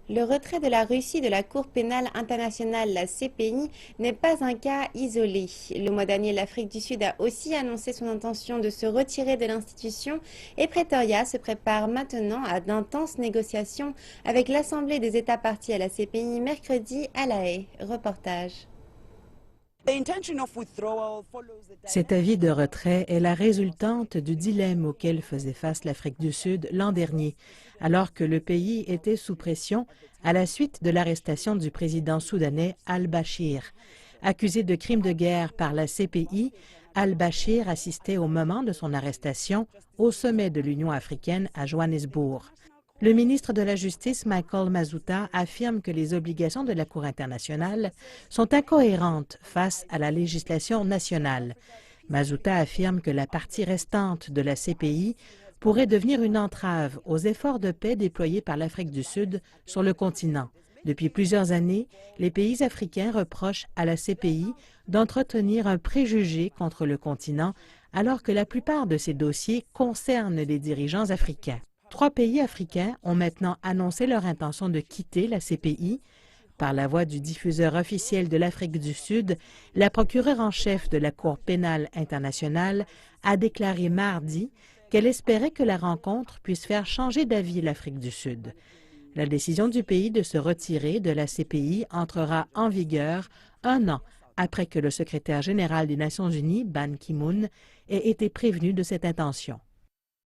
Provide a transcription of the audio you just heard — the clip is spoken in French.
Le retrait de la Russie de la Cour pénale internationale, la CPI, n'est pas un cas isolé. Le mois dernier, l'Afrique du Sud a aussi annoncé son intention de se retirer de l'institution et Pretoria se prépare maintenant à d'intenses négociations avec l'Assemblée des États parties à la CPI mercredi à La Haye. Reportage. Cet avis de retrait est la résultante du dilemme auquel faisait face l'Afrique du Sud l'an dernier, alors que le pays était sous pression à la suite de l'arrestation du président soudanais al-Bachir. Accusé de crimes de guerre par la CPI, al-Bachir assistait au moment de son arrestation au sommet de l'Union africaine à Johannesburg. Le ministre de la Justice, Michael Mazoutah, affirme que les obligations de la Cour internationale sont incohérentes face à la législation nationale. Mazoutah affirme que la partie restante de la CPI pourrait devenir une entrave aux efforts de paix déployés par l'Afrique du Sud sur le continent. Depuis plusieurs années, les pays africains reprochent à la CPI d'entretenir un préjugé contre le continent, alors que la plupart de ces dossiers concernent les dirigeants africains. 3 pays africains ont maintenant annoncé leur intention de quitter la CPI. Par la voix du diffuseur officiel de l'Afrique du Sud, la procureure en chef de la Cour pénale internationale a déclaré mardi qu'elle espérait que la rencontre puisse faire changer d'avis l'Afrique du Sud. La décision du pays de se retirer de la CPI entrera en vigueur 1 an après que le secrétaire général des Nations unies, Ban Ki-moon, ait été prévenu de cette intention.